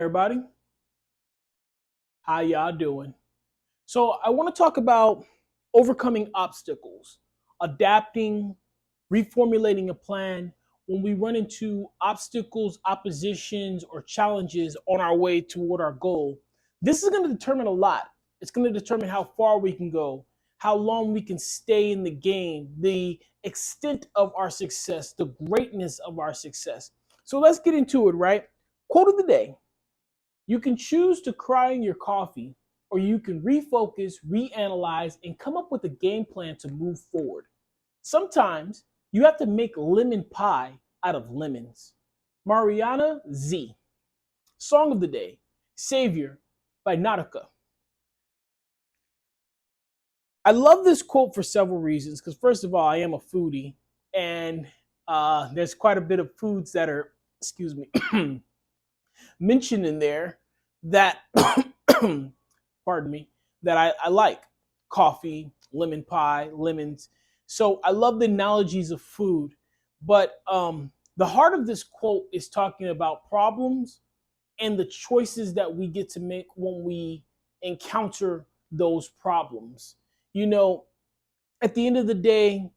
Everybody, how y'all doing? So I want to talk about overcoming obstacles, adapting, reformulating a plan when we run into obstacles, oppositions, or challenges on our way toward our goal. This is going to determine a lot. It's going to determine how far we can go, how long we can stay in the game, the extent of our success, the greatness of our success. So let's get into it, right? Quote of the day. You can choose to cry in your coffee, or you can refocus, reanalyze, and come up with a game plan to move forward. Sometimes you have to make lemon pie out of lemons. Mariana Z. Song of the Day, Savior by Nautica. I love this quote for several reasons because, first of all, I am a foodie, and there's quite a bit of foods that are, excuse me, mentioned in there that pardon me, that I like. Coffee, lemon pie, lemons. So I love the analogies of food. But the heart of this quote is talking about problems and the choices that we get to make when we encounter those problems. You know, at the end of the day,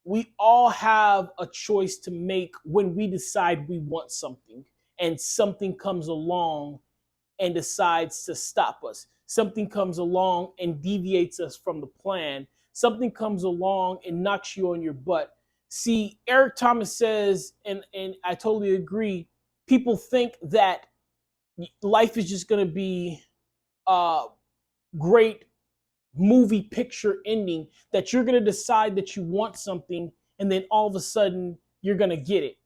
we all have a choice to make when we decide we want something and something comes along and decides to stop us. Something comes along and deviates us from the plan. Something comes along and knocks you on your butt. See, Eric Thomas says, and I totally agree, people think that life is just going to be a great movie picture ending, that you're going to decide that you want something and then all of a sudden you're going to get it.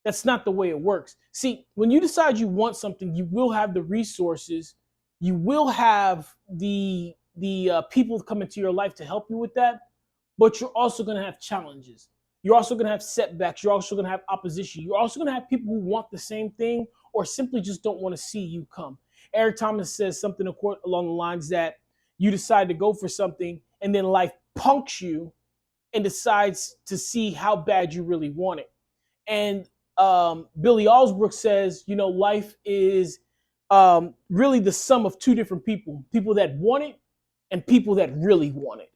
That's not the way it works. See, when you decide you want something, you will have the resources, you will have the people come into your life to help you with that, but you're also going to have challenges. You're also going to have setbacks. You're also going to have opposition. You're also going to have people who want the same thing or simply just don't want to see you come. Eric Thomas says something along the lines that you decide to go for something and then life punks you and decides to see how bad you really want it. And Billy Allsbrook says, life is really the sum of two different people that want it and people that really want it.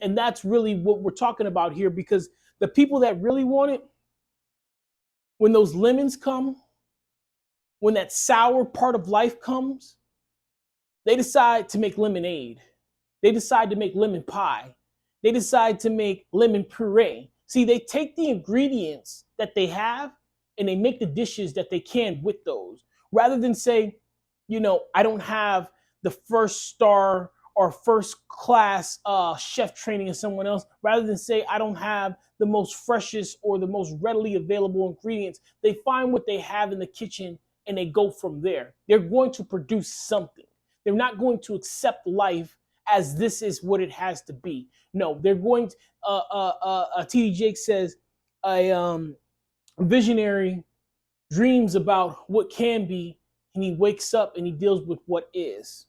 And that's really what we're talking about here, because the people that really want it, when those lemons come, when that sour part of life comes, they decide to make lemonade. They decide to make lemon pie. They decide to make lemon puree. See, they take the ingredients that they have and they make the dishes that they can with those. Rather than say, I don't have the first star or first class chef training of someone else. Rather than say, I don't have the most freshest or the most readily available ingredients, they find what they have in the kitchen and they go from there. They're going to produce something. They're not going to accept life as this is what it has to be. No, they're going to, T.D. Jakes says, a visionary dreams about what can be, and he wakes up and he deals with what is.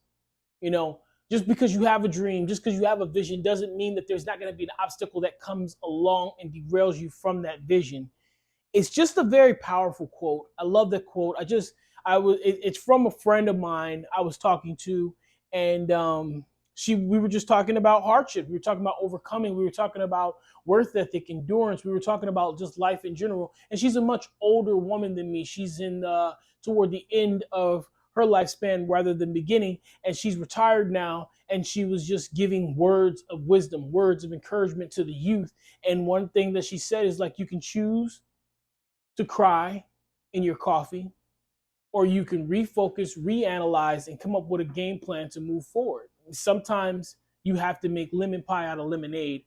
Just because you have a dream, just because you have a vision, doesn't mean that there's not going to be an obstacle that comes along and derails you from that vision. It's just a very powerful quote. I love that quote. It's from a friend of mine I was talking to, and we were just talking about hardship. We were talking about overcoming. We were talking about worth ethic, endurance. We were talking about just life in general. And she's a much older woman than me. She's toward the end of her lifespan rather than beginning, and she's retired now. And she was just giving words of wisdom, words of encouragement to the youth. And one thing that she said is, like, you can choose to cry in your coffee, or you can refocus, reanalyze, and come up with a game plan to move forward. Sometimes you have to make lemon pie out of lemonade,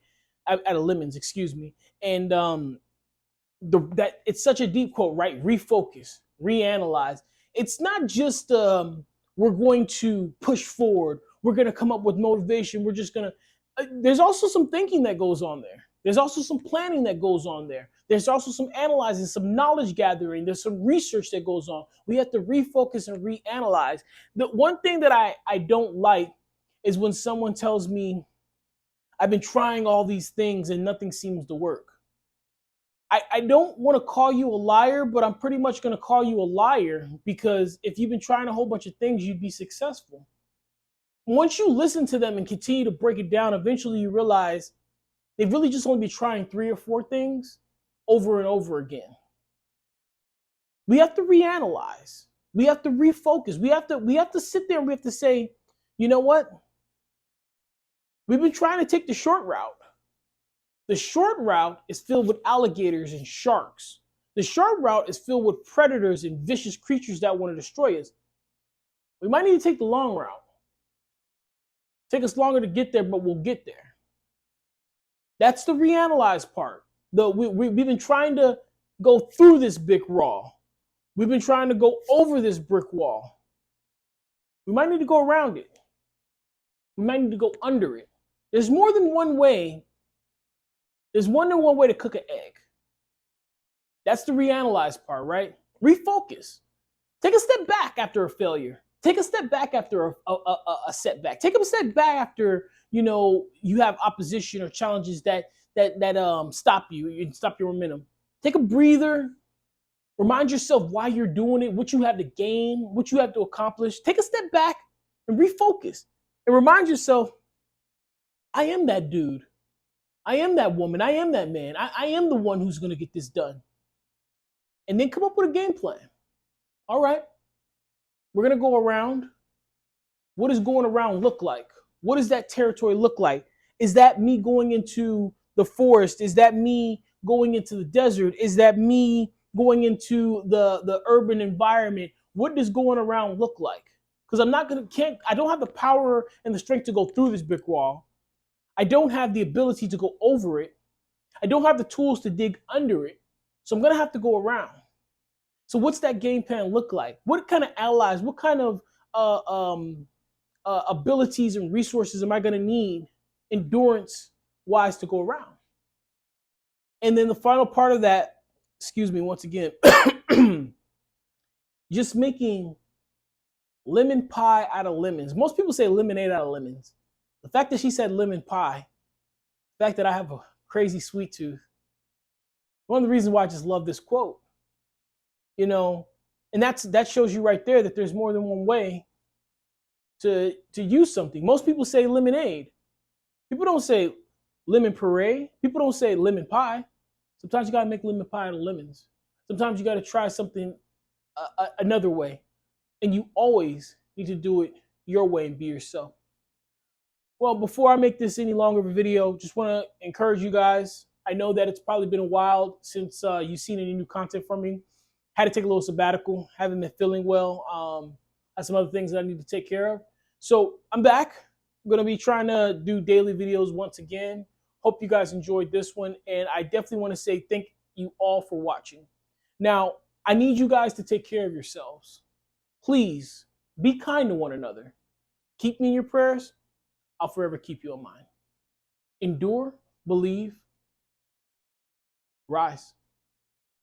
out of lemons, excuse me. And that it's such a deep quote, right? Refocus, reanalyze. It's not just we're going to push forward. We're going to come up with motivation. We're just going to. There's also some thinking that goes on there. There's also some planning that goes on there. There's also some analyzing, some knowledge gathering. There's some research that goes on. We have to refocus and reanalyze. The one thing that I don't like is when someone tells me, I've been trying all these things and nothing seems to work. I don't want to call you a liar, but I'm pretty much going to call you a liar, because if you've been trying a whole bunch of things, you'd be successful. Once you listen to them and continue to break it down, eventually you realize they've really just only been trying 3 or 4 things over and over again. We have to reanalyze. We have to refocus. We have to sit there and we have to say, you know what? We've been trying to take the short route. The short route is filled with alligators and sharks. The short route is filled with predators and vicious creatures that want to destroy us. We might need to take the long route. Take us longer to get there, but we'll get there. That's the reanalyze part. We've been trying to go through this big wall. We've been trying to go over this brick wall. We might need to go around it. We might need to go under it. There's more than one way. There's more than one way to cook an egg. That's the reanalyze part, right? Refocus. Take a step back after a failure. Take a step back after a setback. Take a step back after you have opposition or challenges that stop you, stop your momentum. Take a breather. Remind yourself why you're doing it, what you have to gain, what you have to accomplish. Take a step back and refocus. And remind yourself, I am that dude. I am that woman. I am that man. I am the one who's going to get this done. And then come up with a game plan. All right. We're going to go around. What does going around look like? What does that territory look like? Is that me going into the forest? Is that me going into the desert? Is that me going into the urban environment? What does going around look like? Because I don't have the power and the strength to go through this brick wall. I don't have the ability to go over it. I don't have the tools to dig under it. So I'm going to have to go around. So what's that game plan look like? What kind of allies, what kind of abilities and resources am I going to need endurance-wise to go around? And then the final part of that, excuse me once again, just making lemon pie out of lemons. Most people say lemonade out of lemons. The fact that she said lemon pie, the fact that I have a crazy sweet tooth, one of the reasons why I just love this quote. And that shows you right there that there's more than one way to use something. Most people say lemonade. People don't say lemon puree. People don't say lemon pie. Sometimes you gotta make lemon pie out of lemons. Sometimes you gotta try something another way. And you always need to do it your way and be yourself. Well, before I make this any longer of a video, just want to encourage you guys. I know that it's probably been a while since you've seen any new content from me. Had to take a little sabbatical. Haven't been feeling well. Had some other things that I need to take care of. So I'm back. I'm going to be trying to do daily videos once again. Hope you guys enjoyed this one. And I definitely want to say thank you all for watching. Now, I need you guys to take care of yourselves. Please be kind to one another. Keep me in your prayers. I'll forever keep you in mind. Endure, believe, rise.